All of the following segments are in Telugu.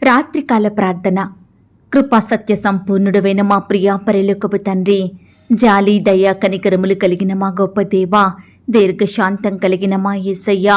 రాత్రికాల ప్రార్థన. కృపా సత్య సంపూర్ణుడైన మా ప్రియ పరలోకపు తండ్రి, జాలి దయ కనికరములు కలిగిన మా గొప్ప దేవా, దీర్ఘశాంతం కలిగిన మా యేసయ్య,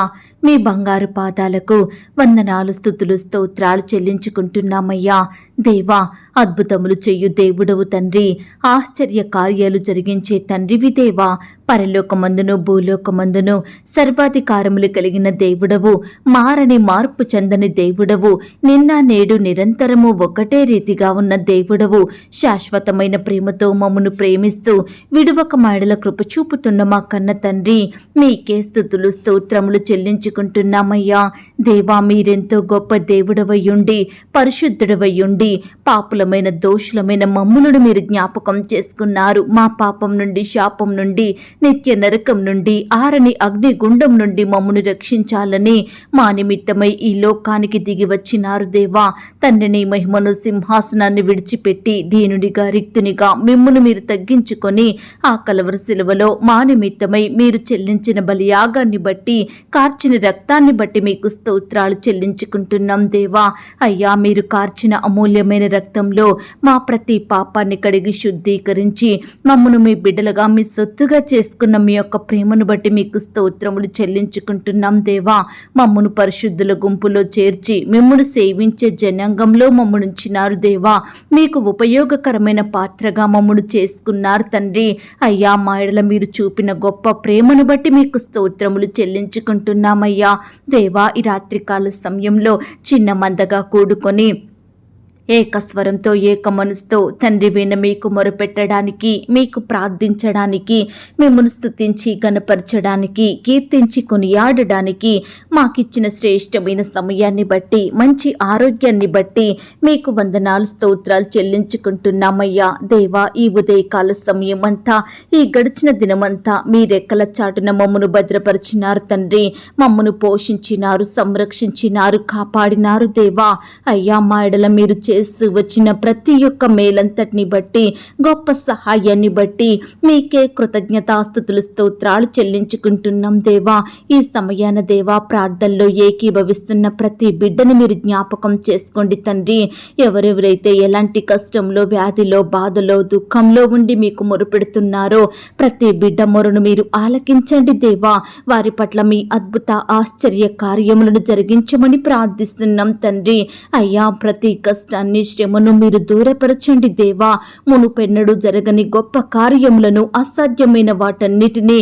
మీ బంగారు పాదాలకు వందనాలు, స్తుతులు, స్తోత్రాలు చెల్లించుకుంటున్నామయ్యా. దేవా, అద్భుతములు చెయ్యు దేవుడవు తండ్రి, ఆశ్చర్య కార్యాలు జరిగించే తండ్రివి దేవా, పరలోకమందును భూలోకమందును సర్వాధికారములు కలిగిన దేవుడవు, మారని మార్పు చెందని దేవుడవు, నిన్న నేడు నిరంతరము ఒకటే రీతిగా ఉన్న దేవుడవు, శాశ్వతమైన ప్రేమతో మమ్మను ప్రేమిస్తూ విడువక మాడల కృప చూపుతున్న మా కన్న తండ్రి, మీకే స్తుతులు స్తోత్రములు చెల్లించుకుంటున్నామయ్యా. దేవా, మీరెంతో గొప్ప దేవుడవయ్యుండి, పరిశుద్ధుడవయ్యుండి, పాపులమైన దోషులమైన మమ్ములను మీరు జ్ఞాపకం చేసుకున్నారు. మా పాపం నుండి, శాపం నుండి, నిత్య నరకం నుండి, ఆరని అగ్నిగుండం నుండి మమ్మను రక్షించాలని మా నిమిత్తమై ఈ లోకానికి దిగి వచ్చినారు దేవా. తండ్రిని మహిమను సింహాసనాన్ని విడిచిపెట్టి దీనునిగా రిక్తునిగా మిమ్మును మీరు తగ్గించుకొని ఆ కలవరి శిలువలో మా నిమిత్తమై మీరు చెల్లించిన బలియాగాన్ని బట్టి, కార్చిన రక్తాన్ని బట్టి మీకు స్తోత్రాలు చెల్లించుకుంటున్నాం దేవా. అయ్యా, మీరు కార్చిన అమూల్యమైన రక్తంలో మా ప్రతి పాపాన్ని కడిగి శుద్ధీకరించి మమ్మను మీ బిడ్డలుగా మీ సొత్తుగా చేసుకున్న మీ యొక్క ప్రేమను బట్టి మీకు స్తోత్రములు చెల్లించుకుంటున్నాం దేవా. మమ్మను పరిశుద్ధుల గుంపులో చేర్చి మిమ్మను సేవించే జనాంగంలో మమ్మను ఉంచినారు దేవా. మీకు ఉపయోగకరమైన పాత్రగా మమ్మను చేసుకున్నారు తండ్రి. అయ్యా, మా ఎడల మీరు చూపిన గొప్ప ప్రేమను బట్టి మీకు స్తోత్రములు చెల్లించుకుంటున్నామయ్యా. దేవా, ఈ రాత్రికాల సమయంలో చిన్న మందగా కూడుకొని ఏకస్వరంతో ఏక మనసుతో తండ్రి విన మీకు మొరపెట్టడానికి, మీకు ప్రార్థించడానికి, మిమ్మల్ని స్తుతించి గణపరచడానికి, కీర్తించి కొనియాడడానికి మాకిచ్చిన శ్రేష్టమైన సమయాన్ని బట్టి, మంచి ఆరోగ్యాన్ని బట్టి మీకు వందనాలు, స్తోత్రాలు చెల్లించుకుంటున్నామయ్యా. దేవా, ఈ ఉదయకాల సమయం అంతా, ఈ గడిచిన దినమంతా మీ రెక్కల చాటున మమ్మను భద్రపరిచినారు తండ్రి. మమ్మను పోషించినారు, సంరక్షించినారు, కాపాడినారు దేవా. అయ్యా, మా ఎడల మీరు చేస్తూ వచ్చిన ప్రతి ఒక్క మేలంతటిని బట్టి, గొప్ప సహాయాన్ని బట్టి మీకే కృతజ్ఞతాస్తుతులు స్తోత్రాలు చెల్లించుకుంటున్నాం దేవా. ఈ సమయాన దేవా, ప్రార్థనలో ఏకీభవిస్తున్న ప్రతి బిడ్డని మీరు జ్ఞాపకం చేసుకోండి తండ్రి. ఎవరెవరైతే ఎలాంటి కష్టంలో, వ్యాధిలో, బాధలో, దుఃఖంలో ఉండి మీకు మొరుపెడుతున్నారో ప్రతి బిడ్డ మొరను మీరు ఆలకించండి దేవా. వారి పట్ల మీ అద్భుత ఆశ్చర్య కార్యములను జరిగించమని ప్రార్థిస్తున్నాం తండ్రి. అయ్యా, ప్రతి కష్టాన్ని, శ్రమను మీరు దూరపరచండి దేవా. మునుపెన్నడూ జరగని గొప్ప కార్యములను, అసాధ్యమైన వాటన్నిటినీ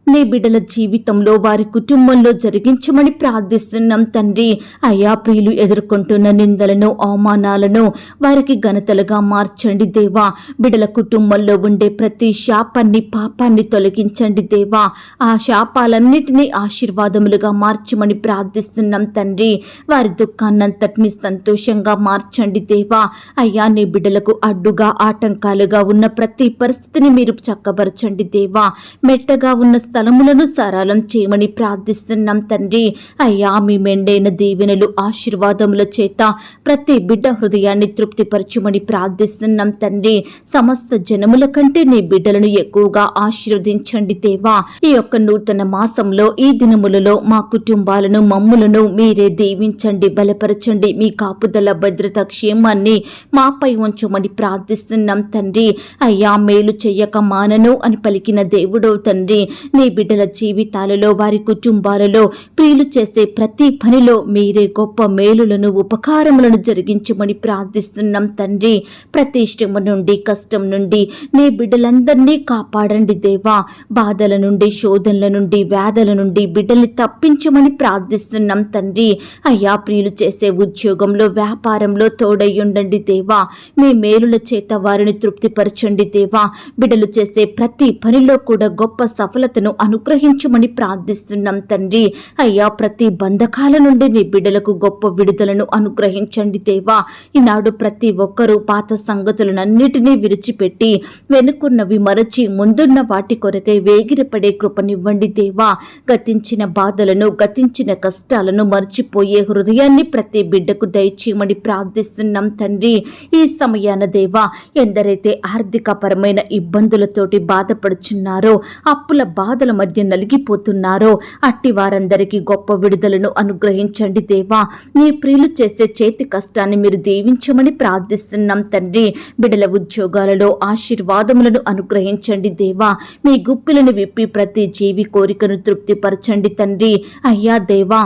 నీ బిడ్డల జీవితంలో, వారి కుటుంబంలో జరిగించమని ప్రార్థిస్తున్నాం తండ్రి. అయ్యా, ప్రియులు ఎదుర్కొంటున్న నిందలను, అవమానాలను వారికి ఘనతలుగా మార్చండి దేవా. బిడ్డల కుటుంబంలో ఉండే ప్రతి శాపాన్ని, పాపాన్ని తొలగించండి దేవా. ఆ శాపాలన్నిటినీ ఆశీర్వాదములుగా మార్చమని ప్రార్థిస్తున్నాం తండ్రి. వారి దుఃఖాన్నంతటినీ సంతోషంగా మార్చండి దేవా. అయ్యా, నీ బిడ్డలకు అడ్డుగా, ఆటంకాలుగా ఉన్న ప్రతి పరిస్థితిని మీరు చక్కబరచండి దేవా. మెట్టగా ఉన్న స్థలములను సరళం చేయమని ప్రార్థిస్తున్నాం తండ్రి. అయ్యా, మీ మెండైన దీవెనలు, ఆశీర్వాదముల చేత ప్రతి బిడ్డ హృదయాన్ని తృప్తిపరచమని ప్రార్థిస్తున్నాం తండ్రి. సమస్త జనముల కంటే నీ బిడ్డలను ఎక్కువగా ఆశీర్వదించండి దేవా. ఈ యొక్క నూతన మాసంలో, ఈ దినములలో మా కుటుంబాలను, మమ్ములను మీరే దీవించండి, బలపరచండి. మీ కాపుదల, భద్రత, క్షేమాన్ని మాపై ఉంచమని ప్రార్థిస్తున్నాం తండ్రి. అయ్యా, మేలు చెయ్యక మానను అని పలికిన దేవుడో తండ్రి, నీ బిడ్డల జీవితాలలో, వారి కుటుంబాలలో, ప్రియులు చేసే ప్రతి పనిలో మీరే గొప్ప మేలులను, ఉపకారములను జరిగించమని ప్రార్థిస్తున్నాం తండ్రి. ప్రతి శ్రమ నుండి, కష్టం నుండి నీ బిడ్డలందరినీ కాపాడండి దేవా. బాధల నుండి, శోధనల నుండి, వ్యాధుల నుండి బిడ్డల్ని తప్పించమని ప్రార్థిస్తున్నాం తండ్రి. అయ్యా, ప్రియులు చేసే ఉద్యోగంలో, వ్యాపారంలో తోడయ్యుండండి దేవా. మీ మేలుల చేత వారిని తృప్తిపరచండి దేవా. బిడ్డలు చేసే ప్రతి పనిలో కూడా గొప్ప సఫలతను అనుగ్రహించమని ప్రార్థిస్తున్నాం తండ్రి. అయ్యా, ప్రతి బంధకాల నుండి నీ బిడ్డలకు గొప్ప విడుదలను అనుగ్రహించండి దేవా. ఈనాడు ప్రతి ఒక్కరూ పాత సంగతులనన్నిటినీ విడిచిపెట్టి, వెనుకున్నవి మరచి ముందున్న వాటి కొరకై వేగిరపడే కృపనివ్వండి దేవా. గతించిన బాధలను, గతించిన కష్టాలను మర్చిపోయే హృదయాన్ని ప్రతి బిడ్డకు దయచేయమని ప్రార్థిస్తున్నాం తండ్రి. ఈ సమయాన దేవా, ఎందరైతే ఆర్థిక పరమైన ఇబ్బందులతోటి బాధపడుచున్నారో, అప్పుల బాధల బాధల మధ్య నలిగిపోతున్నారో అట్టి వారందరికీ గొప్ప విడుదలను అనుగ్రహించండి దేవా. నీ ప్రియులు చేసే చేతి కష్టాన్ని మీరు దీవించమని ప్రార్థిస్తున్నాం తండ్రి. బిడ్డల ఉద్యోగాలలో ఆశీర్వాదములను అనుగ్రహించండి దేవా. మీ గుప్పిలను విప్పి ప్రతి జీవి కోరికను తృప్తిపరచండి తండ్రి. అయ్యా దేవా,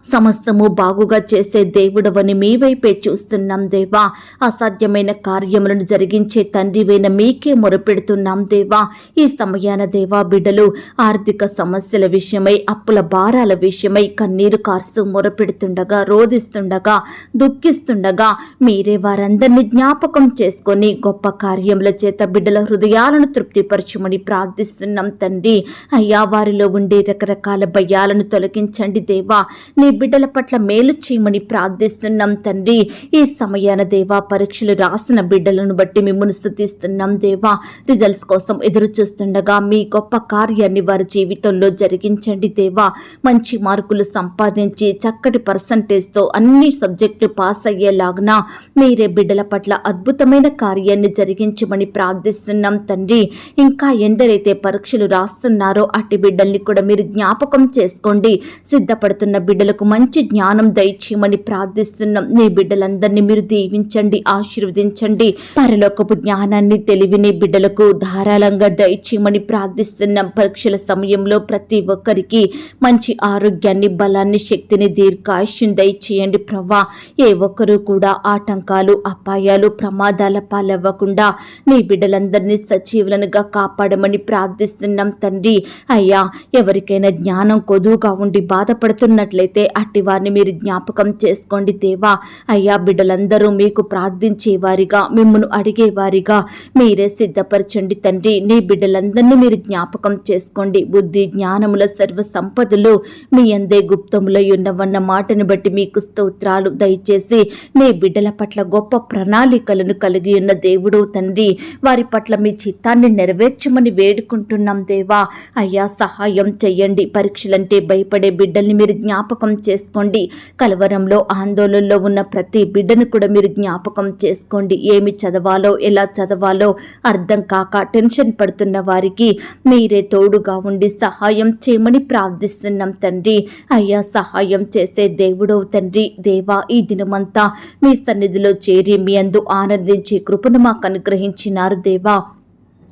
సమస్తము బాగుగా చేసే దేవుడవని మీ వైపే చూస్తున్నాం దేవా. అసాధ్యమైన కార్యములను జరిగించే తండ్రివైన మీకే మొరపెడుతున్నాం దేవా. ఈ సమయాన దేవా బిడ్డలు ఆర్థిక సమస్యల విషయమై, అప్పుల భారాల విషయమై కన్నీరు కార్స్తూ మొరపెడుతుండగా, రోధిస్తుండగా, దుఃఖిస్తుండగా మీరే వారందరినీ జ్ఞాపకం చేసుకొని గొప్ప కార్యముల చేత బిడ్డల హృదయాలను తృప్తిపరచమని ప్రార్థిస్తున్నాం తండ్రి. అయ్యా, వారిలో ఉండే రకరకాల భయాలను తొలగించండి దేవా. నీ బిడ్డల పట్ల మేలు చేయమని ప్రార్థిస్తున్నాం తండ్రి. ఈ సమయాన దేవా పరీక్షలు రాసిన బిడ్డలను బట్టి మిమ్మల్ని స్తుతిస్తున్నాం దేవా. రిజల్ట్స్ కోసం ఎదురు చూస్తుండగా మీ గొప్ప కార్యాన్ని వారి జీవితంలో జరిగించండి దేవా. మంచి మార్కులు సంపాదించి చక్కటి పర్సంటేజ్తో అన్ని సబ్జెక్టులు పాస్ అయ్యేలాగున మీరే బిడ్డల పట్ల అద్భుతమైన కార్యాన్ని జరిగించమని ప్రార్థిస్తున్నాం తండ్రి. ఇంకా ఎందరైతే పరీక్షలు రాస్తున్నారో అట్టి బిడ్డల్ని కూడా మీరు జ్ఞాపకం చేసుకోండి. సిద్ధపడుతున్న బిడ్డలకు మంచి జ్ఞానం దయచేయమని ప్రార్థిస్తున్నాం. నీ బిడ్డలందరినీ మీరు దీవించండి, ఆశీర్వదించండి. పరలోకపు జ్ఞానాన్ని, తెలివిని బిడ్డలకు ధారాళంగా దయచేయమని ప్రార్థిస్తున్నాం. పరీక్షల సమయంలో ప్రతి ఒక్కరికి మంచి ఆరోగ్యాన్ని, బలాన్ని, శక్తిని, దీర్ఘాయుష్యం దయచేయండి ప్రభా. ఏ ఒక్కరూ కూడా ఆటంకాలు, అపాయాలు, ప్రమాదాల పాలవ్వకుండా నీ బిడ్డలందరినీ సజీవులనుగా కాపాడమని ప్రార్థిస్తున్నాం తండ్రి. అయ్యా, ఎవరికైనా జ్ఞానం కొదువుగా ఉండి బాధపడుతున్నట్లయితే అట్టి వారిని మీరు జ్ఞాపకం చేసుకోండి దేవా. అయ్యా, బిడ్డలందరూ మీకు ప్రార్థించేవారిగా, మిమ్మల్ని అడిగేవారిగా మీరే సిద్ధపరచండి తండ్రి. నీ బిడ్డలందరినీ మీరు జ్ఞాపకం చేసుకోండి. బుద్ధి జ్ఞానముల సర్వ సంపదలు మీ అందే గుప్తములై ఉన్నవన్న మాటను బట్టి మీకు స్తోత్రాలు. దయచేసి నీ బిడ్డల పట్ల గొప్ప ప్రణాళికలను కలిగి ఉన్న దేవుడు తండ్రి. వారి పట్ల మీ చిత్తాన్ని నెరవేర్చమని వేడుకుంటున్నాం దేవా. అయ్యా, సహాయం చెయ్యండి. పరీక్షలంటే భయపడే బిడ్డల్ని మీరు జ్ఞాపకం చేసుకోండి. కలవరంలో, ఆందోళనలో ఉన్న ప్రతి బిడ్డను కూడా మీరు జ్ఞాపకం చేసుకోండి. ఏమి చదవాలో, ఎలా చదవాలో అర్థం కాక టెన్షన్ పడుతున్న వారికి మీరే తోడుగా ఉండి సహాయం చేయమని ప్రార్థిస్తున్నాం తండ్రి. అయ్యా, సహాయం చేసే దేవుడవు తండ్రి. దేవా, ఈ దినమంతా మీ సన్నిధిలో చేరి మీ అందు ఆనందించే కృపను మాకు అనుగ్రహించినారు దేవా.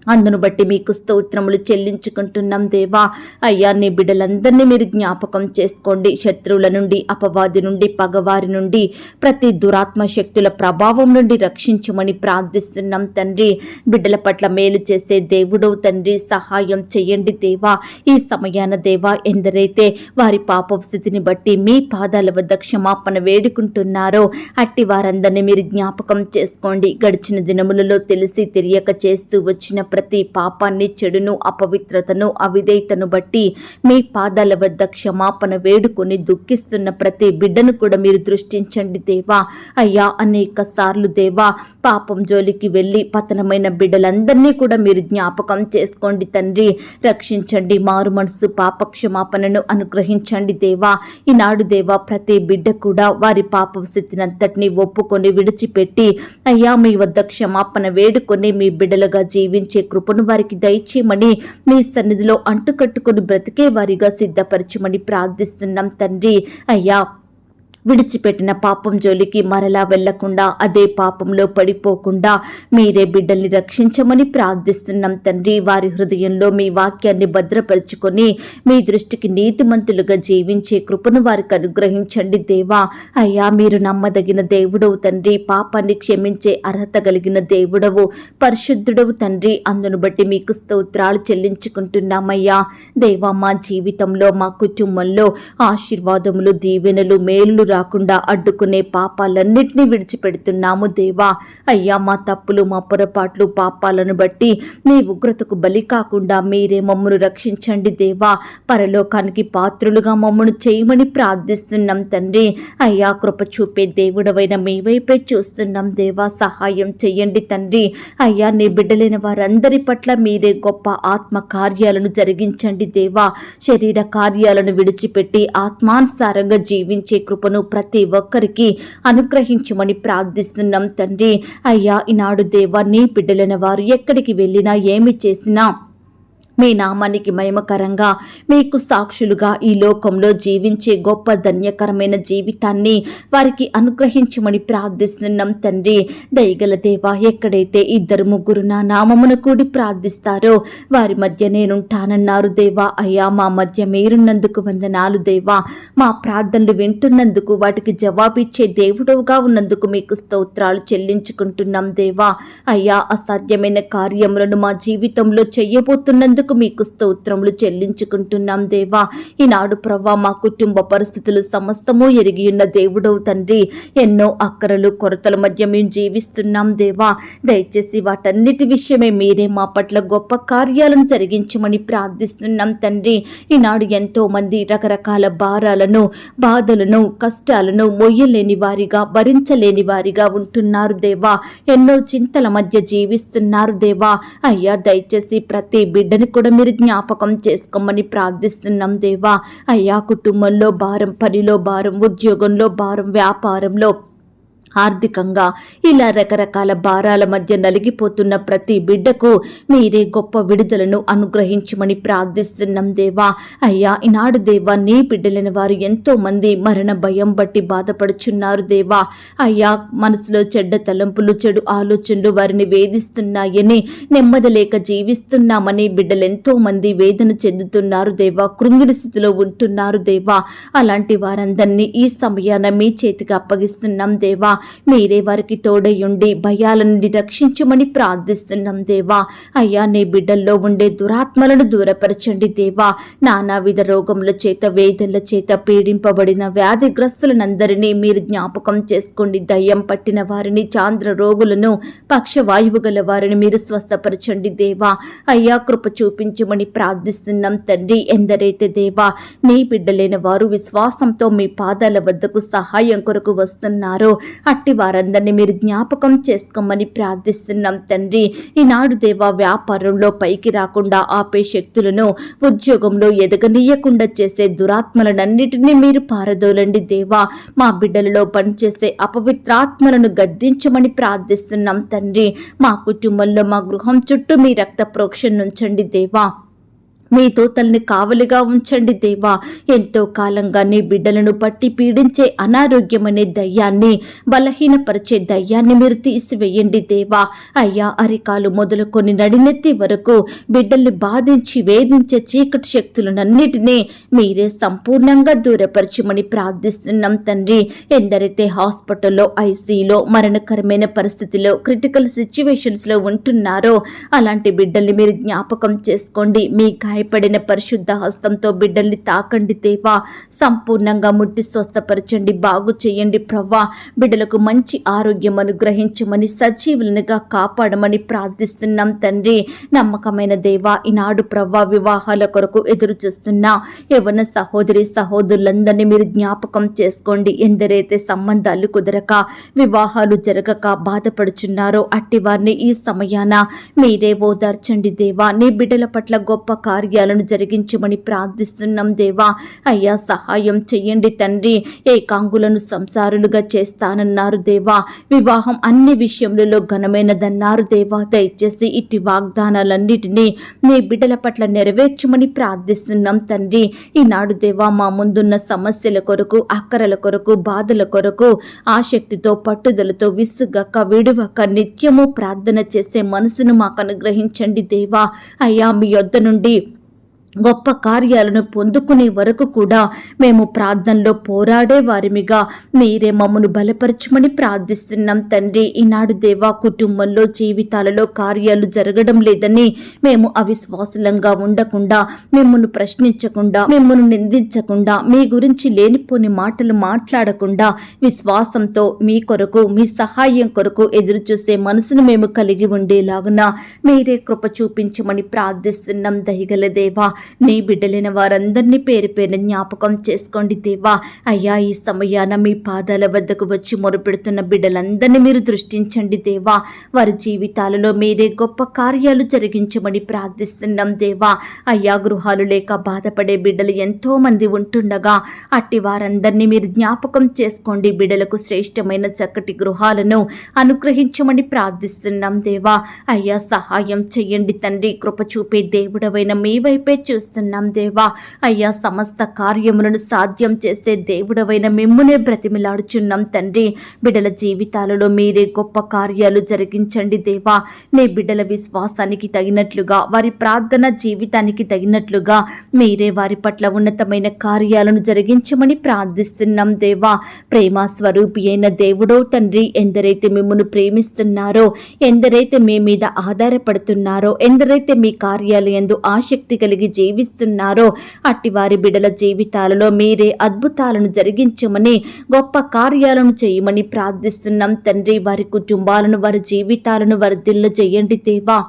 అందును బట్టి మీకు స్తోత్రములు చెల్లించుకుంటున్నాం దేవా. అయ్యా, నీ బిడ్డలందరినీ మీరు జ్ఞాపకం చేసుకోండి. శత్రువుల నుండి, అపవాది నుండి, పగవారి నుండి, ప్రతి దురాత్మ శక్తుల ప్రభావం నుండి రక్షించమని ప్రార్థిస్తున్నాం తండ్రి. బిడ్డల పట్ల మేలు చేసే దేవుడవు తండ్రి, సహాయం చేయండి దేవా. ఈ సమయాన దేవా, ఎందరైతే వారి పాప స్థితిని బట్టి మీ పాదాల వద్ద క్షమాపణ వేడుకుంటున్నారో అట్టి వారందరినీ మీరు జ్ఞాపకం చేసుకోండి. గడిచిన దినములలో తెలిసి తెలియక చేస్తూ వచ్చిన ప్రతి పాపాన్ని, చెడును, అపవిత్రతను, అవిధేయతను బట్టి మీ పాదాల వద్ద క్షమాపణ వేడుకొని దుఃఖిస్తున్న ప్రతి బిడ్డను కూడా మీరు దృష్టించండి దేవా. అయ్యా, అనేక సార్లు దేవా పాపం జోలికి వెళ్ళి పతనమైన బిడ్డలందరినీ కూడా మీరు జ్ఞాపకం చేసుకోండి తండ్రి. రక్షించండి. మారు మనసు, పాప క్షమాపణను అనుగ్రహించండి దేవా. ఈనాడు దేవా ప్రతి బిడ్డ కూడా వారి పాప స్థితినంతటినీ ఒప్పుకొని విడిచిపెట్టి అయ్యా మీ వద్ద క్షమాపణ వేడుకొని మీ బిడ్డలుగా జీవించే కృపను వారికి దయచేయమని మీ సన్నిధిలో అంటుకట్టుకుని బ్రతికే వారిగా సిద్ధపరచమని ప్రార్థిస్తున్నాం తండ్రి. అయ్యా, విడిచిపెట్టిన పాపం జోలికి మరలా వెళ్లకుండా, అదే పాపంలో పడిపోకుండా మీరే బిడ్డల్ని రక్షించమని ప్రార్థిస్తున్నాం తండ్రి. వారి హృదయంలో మీ వాక్యాన్ని భద్రపరుచుకొని మీ దృష్టికి నీతిమంతులుగా జీవించే కృపను వారికి అనుగ్రహించండి దేవా. అయ్యా, మీరు నమ్మదగిన దేవుడవు తండ్రి. పాపాన్ని క్షమించే అర్హత కలిగిన దేవుడవు, పరిశుద్ధుడవు తండ్రి. అందును బట్టి మీకు స్తోత్రాలు చెల్లించుకుంటున్నామయ్యా. దేవా, మా జీవితంలో, మా కుటుంబంలో ఆశీర్వాదములు, దీవెనలు, మేలు రాకుండా అడ్డుకునే పాపాలన్నిటినీ విడిచిపెడుతున్నాము దేవా. అయ్యా, మా తప్పులు, మా పొరపాట్లు, పాపాలను బట్టి నీ ఉగ్రతకు బలి కాకుండా మీరే మమ్మను రక్షించండి దేవా. పరలోకానికి పాత్రులుగా మమ్మను చేయమని ప్రార్థిస్తున్నాం తండ్రి. అయ్యా, కృప చూపే దేవుడవైన మీ వైపే చూస్తున్నాం దేవా. సహాయం చెయ్యండి తండ్రి. అయ్యా, నీ బిడ్డలైన వారందరి పట్ల మీరే గొప్ప ఆత్మ కార్యాలను జరిగించండి దేవా. శరీర కార్యాలను విడిచిపెట్టి ఆత్మానుసారంగా జీవించే కృపను ప్రతి ఒక్కరికి అనుగ్రహించమని ప్రార్థిస్తున్నాం తండ్రి. అయ్యా, ఈనాడు దేవా నీ బిడ్డలైన వారు ఎక్కడికి వెళ్ళినా, ఏమి చేసినా మీ నామానికి మహిమకరంగా మీకు సాక్షులుగా ఈ లోకంలో జీవించే గొప్ప ధన్యకరమైన జీవితాన్ని వారికి అనుగ్రహించమని ప్రార్థిస్తున్నాం తండ్రి. దయగల దేవా, ఎక్కడైతే 2-3 నా నామమున కూడి ప్రార్థిస్తారో వారి మధ్య నేనుంటానన్నారు దేవా. అయ్యా, మా మధ్య మీరున్నందుకు వందనాలు దేవా. మా ప్రార్థనలు వింటున్నందుకు, వాటికి జవాబిచ్చే దేవుడుగా ఉన్నందుకు మీకు స్తోత్రాలు చెల్లించుకుంటున్నాం దేవా. అయ్యా, అసాధ్యమైన కార్యములను మా జీవితంలో చెయ్యబోతున్నందుకు మీకు స్తోత్రములు చెల్లించుకుంటున్నాం దేవా. ఈనాడు ప్రవ్వా, మా కుటుంబ పరిస్థితులు సమస్తము ఎరిగి ఉన్న దేవుడవు తండ్రి. ఎన్నో అక్కరలు కొరతల మధ్య మేము జీవిస్తున్నాం దేవా. దయచేసి వాటన్నిటి విషయమే మీరే మా పట్ల గొప్ప కార్యాలను జరిగించమని ప్రార్థిస్తున్నాం తండ్రి. ఈనాడు ఎంతో మంది రకరకాల భారాలను, బాధలను, కష్టాలను మొయ్యలేని వారిగా, భరించలేని వారిగా ఉంటున్నారు దేవా. ఎన్నో చింతల మధ్య జీవిస్తున్నారు దేవా. అయ్యా, దయచేసి ప్రతి బిడ్డని కూడా మీరు జ్ఞాపకం చేసుకోమని ప్రార్థిస్తున్నాం దేవా. అయ్యా, కుటుంబంలో భారం, పనిలో భారం, ఉద్యోగంలో భారం, వ్యాపారంలో, ఆర్థికంగా ఇలా రకరకాల భారాల మధ్య నలిగిపోతున్న ప్రతి బిడ్డకు మీరే గొప్ప విడుదలను అనుగ్రహించమని ప్రార్థిస్తున్నాం దేవా. అయ్యా, ఈనాడు దేవా, నీ బిడ్డలైన వారు ఎంతో మంది మరణ భయం బట్టి బాధపడుచున్నారు దేవా. అయ్యా, మనసులో చెడ్డ తలంపులు, చెడు ఆలోచనలు వారిని వేధిస్తున్నాయని, నెమ్మది లేక జీవిస్తున్నామని బిడ్డలు ఎంతో మంది వేదన చెందుతున్నారు దేవా. కృంగిన స్థితిలో ఉంటున్నారు దేవా. అలాంటి వారందరినీ ఈ సమయాన మీ చేతికి అప్పగిస్తున్నాం దేవా. మీరే వారికి తోడయుండి భయాల నుండి రక్షించమని ప్రార్థిస్తున్నాం దేవా. అయ్యా, నీ బిడ్డల్లో ఉండే దురాత్మలను దూరపరచండి దేవా. నానావిధ రోగముల చేత, వేదనల చేత పీడింపబడిన వ్యాధిగ్రస్తులనందరినీ మీరు జ్ఞాపకం చేసుకోండి. దయ్యం పట్టిన వారిని, చాంద్ర రోగులను, పక్షవాయువు గల వారిని మీరు స్వస్థపరచండి దేవా. అయ్యా, కృప చూపించమని ప్రార్థిస్తున్నాం తండ్రి. ఎందరైతే దేవా నీ బిడ్డలైన వారు విశ్వాసంతో మీ పాదాల వద్దకు సహాయం కొరకు వస్తున్నారో అట్టి వారందరినీ మీరు జ్ఞాపకం చేసుకోమని ప్రార్థిస్తున్నాం తండ్రి. ఈనాడు దేవా, వ్యాపారంలో పైకి రాకుండా ఆపే శక్తులను, ఉద్యోగంలో ఎదగనీయకుండా చేసే దురాత్మలనన్నిటినీ మీరు పారదోలండి దేవా. మా బిడ్డలలో పనిచేసే అపవిత్రాత్మలను గద్దించమని ప్రార్థిస్తున్నాం తండ్రి. మా కుటుంబంలో, మా గృహం చుట్టూ మీ రక్త ప్రోక్షణ ఉంచండి దేవా. మీ దూతల్ని కావలిగా ఉంచండి దేవా. ఎంతో కాలంగా నీ బిడ్డలను పట్టి పీడించే అనారోగ్యం అనే దయ్యాన్ని, బలహీనపరిచే దయ్యాన్ని మీరు తీసివేయండి దేవా. అయ్యా, అరికాలు మొదలుకొని నడినెత్తి వరకు బిడ్డల్ని బాధించి వేధించే చీకటి శక్తులనన్నిటినీ మీరే సంపూర్ణంగా దూరపరచమని ప్రార్థిస్తున్నాం తండ్రి. ఎందరైతే హాస్పిటల్లో, ఐసీలో, మరణకరమైన పరిస్థితిలో, క్రిటికల్ సిచ్యువేషన్స్లో ఉంటున్నారో అలాంటి బిడ్డల్ని మీరు జ్ఞాపకం చేసుకోండి. మీ గాయపడిన పరిశుద్ధ హస్తంతో బిడ్డల్ని తాకండి దేవా. సంపూర్ణంగా ముట్టి స్వస్థపరచండి, బాగు చేయండి ప్రవ్వా. బిడ్డలకు మంచి ఆరోగ్యం అనుగ్రహించమని, సజీవులనుగా కాపాడమని ప్రార్థిస్తున్నాం తండ్రి. నమ్మకమైన దేవా, ఈనాడు ప్రవ్వా, వివాహాల కొరకు ఎదురు చూస్తున్న యవ్వన సహోదరి సహోదరులందరినీ మీరు జ్ఞాపకం చేసుకోండి. ఎందరైతే సంబంధాలు కుదరక, వివాహాలు జరగక బాధపడుచున్నారో అట్టి వారిని ఈ సమయాన మీరే ఓదార్చండి దేవా. నీ బిడ్డల పట్ల గొప్ప కార్యాలను జరిగించమని ప్రార్థిస్తున్నాం దేవా. అయ్యా, సహాయం చెయ్యండి తండ్రి. ఏకాంగులను సంసారులుగా చేస్తానన్నారు దేవా. వివాహం అన్ని విషయములలో ఘనమైనదన్నారు దేవా. దయచేసి ఇట్టి వాగ్దానాలన్నిటినీ నీ బిడ్డల పట్ల నెరవేర్చమని ప్రార్థిస్తున్నాం తండ్రి. ఈనాడు దేవా, మా ముందున్న సమస్యల కొరకు, అక్కరల కొరకు, బాధల కొరకు ఆసక్తితో, పట్టుదలతో, విసుగక, విడువక నిత్యము ప్రార్థన చేసే మనసును మాకు అనుగ్రహించండి దేవా. అయ్యా, మీ యొద్ద నుండి గొప్ప కార్యాలను పొందుకునే వరకు కూడా మేము ప్రార్థనలో పోరాడే వారిమిగా మీరే మమ్మను బలపరచమని ప్రార్థిస్తున్నాం తండ్రి. ఈనాడు దేవా, కుటుంబంలో, జీవితాలలో కార్యాలు జరగడం లేదని మేము అవిశ్వాసులంగా ఉండకుండా, మిమ్మల్ని ప్రశ్నించకుండా, మిమ్మల్ని నిందించకుండా, మీ గురించి లేనిపోని మాటలు మాట్లాడకుండా విశ్వాసంతో మీ కొరకు, మీ సహాయం కొరకు ఎదురు చూసే మనసును మేము కలిగి ఉండేలాగున మీరే కృప చూపించమని ప్రార్థిస్తున్నాం దయగల దేవా. నీ బిడ్డలైన వారందరినీ పేరు పేరు జ్ఞాపకం చేసుకోండి దేవా. అయ్యా, ఈ సమయాన మీ పాదాల వద్దకు వచ్చి మొరుపెడుతున్న బిడ్డలందరినీ మీరు దృష్టించండి దేవా. వారి జీవితాలలో మీరే గొప్ప కార్యాలు జరిగించమని ప్రార్థిస్తున్నాం దేవా. అయ్యా, గృహాలు లేక బాధపడే బిడ్డలు ఎంతో మంది ఉంటుండగా అట్టి వారందరినీ మీరు జ్ఞాపకం చేసుకోండి. బిడ్డలకు శ్రేష్టమైన చక్కటి గృహాలను అనుగ్రహించమని ప్రార్థిస్తున్నాం దేవా. అయ్యా, సహాయం చెయ్యండి తండ్రి. కృప చూపే దేవుడవైన మీ వైపే చూస్తున్నాం దేవా. అయ్యా, సమస్త కార్యములను సాధ్యం చేసే దేవుడవైన మిమ్మునే బ్రతిమిలాడుచున్నాం తండ్రి. బిడ్డల జీవితాలలో మీరే గొప్ప కార్యాలు జరిగించండి దేవా. నీ బిడ్డల విశ్వాసానికి తగినట్లుగా, వారి ప్రార్థన జీవితానికి తగినట్లుగా మీరే వారి పట్ల ఉన్నతమైన కార్యాలను జరిగించమని ప్రార్థిస్తున్నాం దేవా. ప్రేమ స్వరూపి అయిన దేవుడో తండ్రి, ఎందరైతే మిమ్మల్ని ప్రేమిస్తున్నారో, ఎందరైతే మీ మీద ఆధారపడుతున్నారో, ఎందరైతే మీ కార్యాలు యందు ఆసక్తి కలిగి జీవిస్తున్నారో అట్టి వారి బిడ్డల జీవితాలలో మీరే అద్భుతాలను జరిగించమని, గొప్ప కార్యాలను చేయమని ప్రార్థిస్తున్నాం తండ్రి. వారి కుటుంబాలను, వారి జీవితాలను వర్ధిల్ల చేయండి దేవా.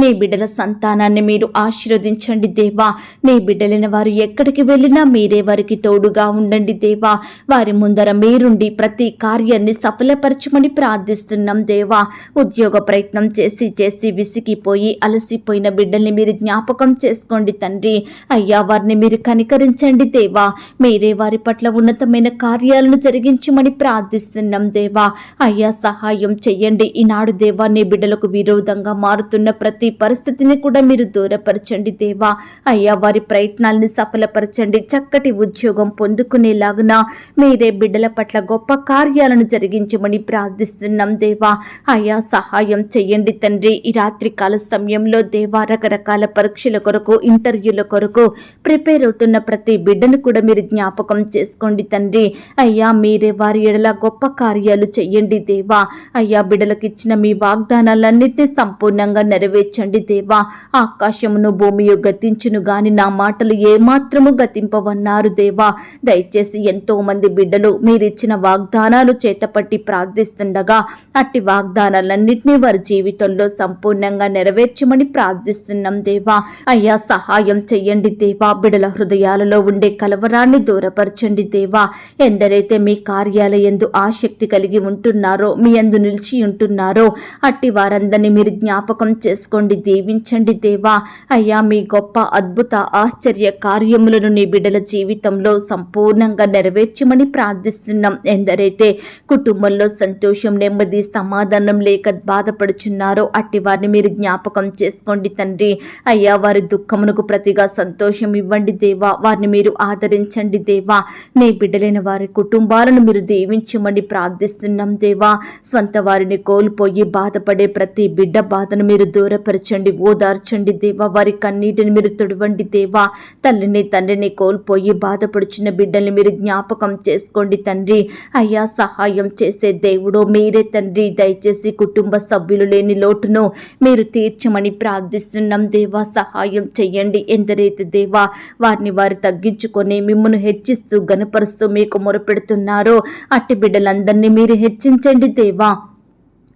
నీ బిడ్డల సంతానాన్ని మీరు ఆశీర్వదించండి దేవా. నీ బిడ్డలైన వారు ఎక్కడికి వెళ్ళినా మీరే వారికి తోడుగా ఉండండి దేవా. వారి ముందర మీరుండి ప్రతి కార్యాన్ని సఫలపరచమని ప్రార్థిస్తున్నాం దేవా. ఉద్యోగ ప్రయత్నం చేసి చేసి విసిగిపోయి అలసిపోయిన బిడ్డల్ని మీరు జ్ఞాపకం చేసుకోండి తండ్రి. అయ్యా, వారిని మీరు కనికరించండి దేవా. మీరే వారి పట్ల ఉన్నతమైన కార్యాలను జరిగించమని ప్రార్థిస్తున్నాం దేవా. అయ్యా, సహాయం చెయ్యండి. ఈనాడు దేవా, నీ బిడ్డలకు విరోధంగా మారుతున్న ప్రతి పరిస్థితిని కూడా మీరు దూరపరచండి దేవా. అయ్యా, వారి ప్రయత్నాల్ని సఫలపరచండి. చక్కటి ఉద్యోగం పొందుకునేలాగున మీరే బిడ్డల పట్ల గొప్ప కార్యాలను జరిగించమని ప్రార్థిస్తున్నాం దేవా. అయ్యా, సహాయం చెయ్యండి తండ్రి. ఈ రాత్రి కాల సమయంలో దేవా, రకరకాల పరీక్షల కొరకు, ఇంటర్వ్యూల కొరకు ప్రిపేర్ అవుతున్న ప్రతి బిడ్డను కూడా మీరు జ్ఞాపకం చేసుకోండి తండ్రి. అయ్యా, మీరే వారి ఎడల గొప్ప కార్యాలు చెయ్యండి దేవా. అయ్యా, బిడ్డలకు ఇచ్చిన మీ వాగ్దానాలన్నింటినీ సంపూర్ణంగా నెరవేర్చండి దేవా. ఆకాశమును భూమియు గతించును గాని నా మాటలు ఏమాత్రము గతింపవన్నారు దేవా. దయచేసి ఎంతో మంది బిడ్డలు మీరిచ్చిన వాగ్దానాలు చేతపట్టి ప్రార్థిస్తుండగా అట్టి వాగ్దానాలన్నింటినీ వారి జీవితంలో సంపూర్ణంగా నెరవేర్చమని ప్రార్థిస్తున్నాం దేవా. అయ్యా, సహాయం చెయ్యండి దేవా. బిడ్డల హృదయాలలో ఉండే కలవరాన్ని దూరపరచండి దేవా. ఎందరైతే మీ కార్యాలయందు ఆసక్తి కలిగి ఉంటున్నారో, మీ యందు నిలిచి ఉంటున్నారో అట్టి వారందరినీ మీరు జ్ఞాపకం చేసుకోండి, దీవించండి దేవా. అయ్యా, మీ గొప్ప అద్భుత ఆశ్చర్య కార్యములను నీ బిడ్డల జీవితంలో సంపూర్ణంగా నెరవేర్చమని ప్రార్థిస్తున్నాం. ఎందరైతే కుటుంబంలో సంతోషం, నెమ్మది, సమాధానం లేక బాధపడుచున్నారో అట్టి వారిని మీరు జ్ఞాపకం చేసుకోండి తండ్రి. అయ్యా, వారి దుఃఖమునకు ప్రతిగా సంతోషం ఇవ్వండి దేవా. వారిని మీరు ఆదరించండి దేవా. నీ బిడ్డలైన వారి కుటుంబాలను మీరు దీవించమని ప్రార్థిస్తున్నాం దేవా. స్వంత వారిని కోల్పోయి బాధపడే ప్రతి బిడ్డ బాధను మీరు దూరపరచండి, ఓదార్చండి దేవా. వారి కన్నీటిని మీరు తుడవండి దేవా. తల్లిని తండ్రిని కోల్పోయి బాధపడుచున్న బిడ్డల్ని మీరు జ్ఞాపకం చేసుకోండి తండ్రి. అయ్యా, సహాయం చేసే దేవుడు మీరే తండ్రి. దయచేసి కుటుంబ సభ్యులు లేని లోటును మీరు తీర్చమని ప్రార్థిస్తున్నాం దేవా. సహాయం చెయ్యండి. ఎందరైతే దేవా వారిని వారు తగ్గించుకొని మిమ్మల్ని హెచ్చిస్తూ గనపరుస్తూ మీకు మొరపెడుతున్నారో అట్టి బిడ్డలందరినీ మీరు హెచ్చించండి దేవా.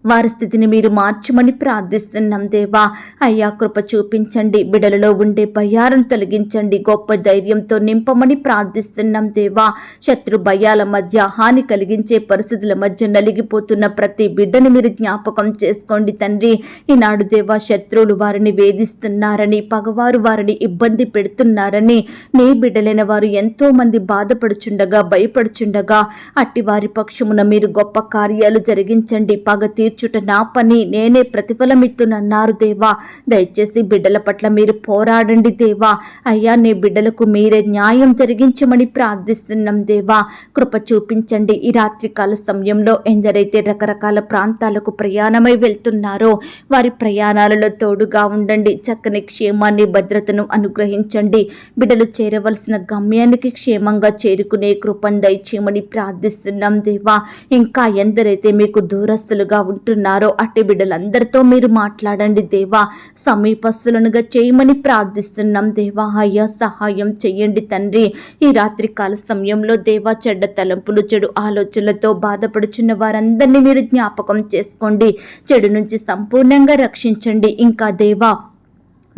వారి స్థితిని మీరు మార్చమని ప్రార్థిస్తున్నాం దేవా. అయ్యా, కృప చూపించండి. బిడ్డలలో ఉండే భయాలను తొలగించండి. గొప్ప ధైర్యంతో నింపమని ప్రార్థిస్తున్నాం దేవా. శత్రు భయాల మధ్య, హాని కలిగించే పరిస్థితుల మధ్య నలిగిపోతున్న ప్రతి బిడ్డని మీరు జ్ఞాపకం చేసుకోండి తండ్రి. ఈనాడు దేవా, శత్రువులు వారిని వేధిస్తున్నారని, పగవారు వారిని ఇబ్బంది పెడుతున్నారని, నీ బిడ్డలైన వారు ఎంతో మంది బాధపడుచుండగా, భయపడుచుండగా అట్టి వారి పక్షమున మీరు గొప్ప కార్యాలు జరిగించండి. పగ తీర్చుట నా పని, నేనే ప్రతిఫలమిత్తునన్నారు దేవా. దయచేసి బిడ్డల పట్ల మీరు పోరాడండి దేవా. అయ్యా, నీ బిడ్డలకు మీరే న్యాయం జరిగించమని ప్రార్థిస్తున్నాం దేవా. కృప చూపించండి. ఈ రాత్రికాల సమయంలో ఎందరైతే రకరకాల ప్రాంతాలకు ప్రయాణమై వెళ్తున్నారో వారి ప్రయాణాలలో తోడుగా ఉండండి. చక్కని క్షేమాన్ని, భద్రతను అనుగ్రహించండి. బిడ్డలు చేరవలసిన గమ్యానికి క్షేమంగా చేరుకునే కృపను దయచేయమని ప్రార్థిస్తున్నాం దేవా. ఇంకా ఎందరైతే మీకు దూరస్తులుగా ఉంటున్నారో అట్టి బిడ్డలందరితో మీరు మాట్లాడండి దేవా. సమీపస్తులనుగా చేయమని ప్రార్థిస్తున్నాం దేవా. అయ్యా, సహాయం చెయ్యండి తండ్రి. ఈ రాత్రి కాల సమయంలో దేవా, చెడ్డ తలంపులు, చెడు ఆలోచనలతో బాధపడుచున్న వారందరినీ మీరు జ్ఞాపకం చేసుకోండి. చెడు నుంచి సంపూర్ణంగా రక్షించండి. ఇంకా దేవా,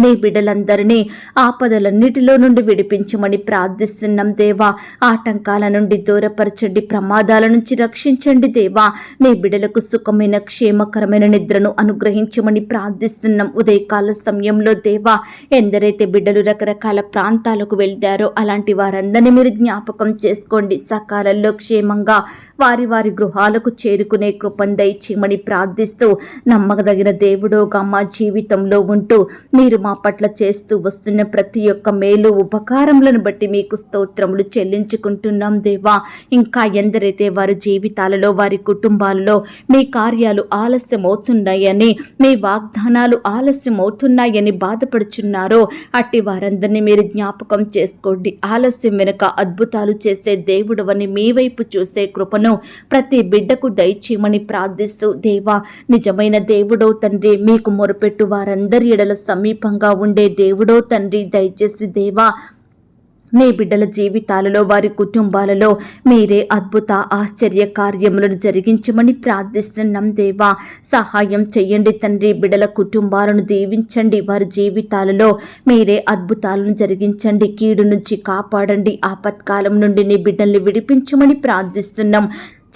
నీ బిడ్డలందరినీ ఆపదలన్నిటిలో నుండి విడిపించమని ప్రార్థిస్తున్నాం దేవా. ఆటంకాల నుండి దూరపరచండి, ప్రమాదాల నుంచి రక్షించండి దేవా. నీ బిడ్డలకు సుఖమైన క్షేమకరమైన నిద్రను అనుగ్రహించమని ప్రార్థిస్తున్నాం. ఉదయకాల సమయంలో దేవా, ఎందరైతే బిడ్డలు రకరకాల ప్రాంతాలకు వెళ్తారో అలాంటి వారందరినీ మీరు జ్ఞాపకం చేసుకోండి. సకాలంలో క్షేమంగా వారి వారి గృహాలకు చేరుకునే కృపను దయచేయమని ప్రార్థిస్తూ, నమ్మదగిన దేవుడోగా మా జీవితంలో ఉంటూ మీరు మా పట్ల చేస్తూ వస్తున్న ప్రతి ఒక్క మేలు ఉపకారములను బట్టి మీకు స్తోత్రములు చెల్లించుకుంటున్నాం దేవా. ఇంకా ఎందరైతే వారి జీవితాలలో వారి కుటుంబాలలో మీ కార్యాలు ఆలస్యమవుతున్నాయని, మీ వాగ్దానాలు ఆలస్యమవుతున్నాయని బాధపడుచున్నారో అట్టి వారందరినీ మీరు జ్ఞాపకం చేసుకోండి. ఆలస్యం వెనుక అద్భుతాలు చేసే దేవుడవని మీ వైపు చూసే కృపను ప్రతి బిడ్డకు దయచేయమని ప్రార్థిస్తూ, దేవా నిజమైన దేవుడో తండ్రి, మీకు మొరపెట్టు వారందరి ఎడల సమీపంగా ఉండే దేవుడో తండ్రి, దయచేసి దేవా నీ బిడ్డల జీవితాలలో వారి కుటుంబాలలో మీరే అద్భుత ఆశ్చర్య కార్యములను జరిగించమని ప్రార్థిస్తున్నాం దేవా. సహాయం చెయ్యండి తండ్రి. బిడ్డల కుటుంబాలను దీవించండి. వారి జీవితాలలో మీరే అద్భుతాలను జరిగించండి. కీడు నుంచి కాపాడండి. ఆపత్కాలం నుండి నీ బిడ్డల్ని విడిపించమని ప్రార్థిస్తున్నాం.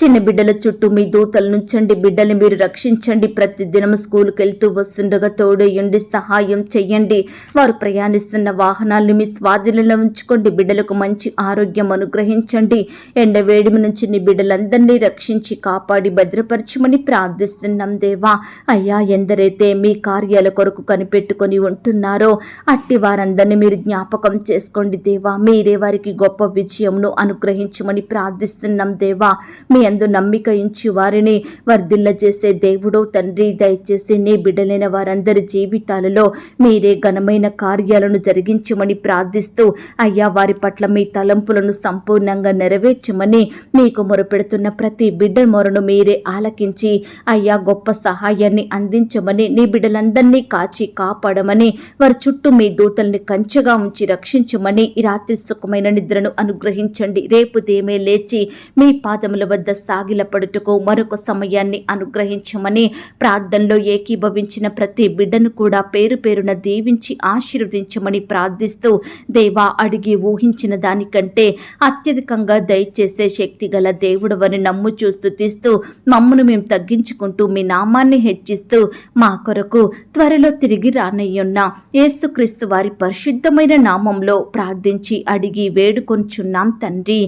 చిన్న బిడ్డల చుట్టూ మీ దూతలు నుంచండి. బిడ్డల్ని మీరు రక్షించండి. ప్రతిదినం స్కూల్కి వెళ్తూ వస్తుండగా తోడేయండి, సహాయం చెయ్యండి. వారు ప్రయాణిస్తున్న వాహనాలను మీ స్వాధీనంలో ఉంచుకోండి. బిడ్డలకు మంచి ఆరోగ్యం అనుగ్రహించండి. ఎండవేడిమి నుంచి నీ బిడ్డలందరినీ రక్షించి కాపాడి భద్రపరచమని ప్రార్థిస్తున్నాం దేవా. అయ్యా, ఎందరైతే మీ కార్యాల కొరకు కనిపెట్టుకొని ఉంటున్నారో అట్టి వారందరినీ మీరు జ్ఞాపకం చేసుకోండి దేవా. మీరే వారికి గొప్ప విజయంను అనుగ్రహించమని ప్రార్థిస్తున్నాం దేవా. మీ అందు నమ్మిక ఉంచి వారిని వర్ధిల్ల చేసే దేవుడో తండ్రి, దయచేసి నీ బిడ్డలైన వారందరి జీవితాలలో మీరే ఘనమైన కార్యాలను జరిగించమని ప్రార్థిస్తూ, అయ్యా వారి పట్ల మీ తలంపులను సంపూర్ణంగా నెరవేర్చమని మీకు మొరపెడుతున్న ప్రతి బిడ్డ మొరను మీరే ఆలకించి అయ్యా గొప్ప సహాయాన్ని అందించమని, నీ బిడ్డలందరినీ కాచి కాపాడమని, వారి చుట్టూ మీ దూతల్ని కంచెగా ఉంచి రక్షించమని, ఈ రాత్రి సుఖమైన నిద్రను అనుగ్రహించండి. రేపు దేమే లేచి మీ పాదముల వద్ద సాగిలపడుటకు మరొక సమయాన్ని అనుగ్రహించమని ప్రార్థనలో ఏకీభవించిన ప్రతి బిడ్డను కూడా పేరు పేరున దీవించి ఆశీర్వదించమని ప్రార్థిస్తూ, దేవా అడిగి ఊహించిన దానికంటే అత్యధికంగా దయచేసే శక్తి గల దేవుడవని నమ్ముచూ స్తుతిస్తూ, మమ్మను మేము తగ్గించుకుంటూ మీ నామాన్ని హెచ్చిస్తూ మా కొరకు త్వరలో తిరిగి రానయ్యున్న యేసుక్రీస్తు వారి పరిశుద్ధమైన నామంలో ప్రార్థించి అడిగి వేడుకొంచున్నాం తండ్రి.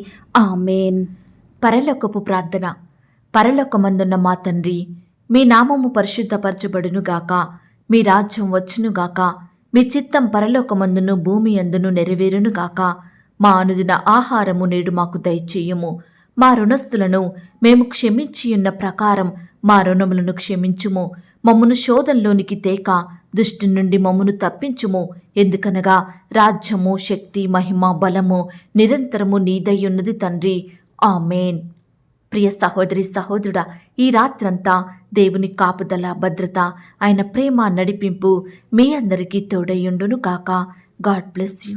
ఆమేన్. పరలోకపు ప్రార్థన. పరలోకమందున్న మా తండ్రి, మీ నామము పరిశుద్ధపరచబడునుగాక, మీ రాజ్యం వచ్చునుగాక, మీ చిత్తం పరలోకమందును భూమి అందును నెరవేరునుగాక. మా అనుదిన ఆహారము నేడు మాకు దయచేయుము. మా రుణస్థులను మేము క్షమించియున్న ప్రకారం మా రుణములను క్షమించుము. మమ్మను శోధంలోనికి తేక దుష్టు నుండి మమ్మను తప్పించుము. ఎందుకనగా రాజ్యము, శక్తి, మహిమ, బలము నిరంతరము నీదయ్యున్నది తండ్రి. ఆమేన్. ప్రియ సహోదరి సహోదరుడా, ఈ రాత్రంతా దేవుని కాపుదల, భద్రత, ఆయన ప్రేమ, నడిపింపు మీ అందరికీ తోడయ్యుండును గాక. God bless you.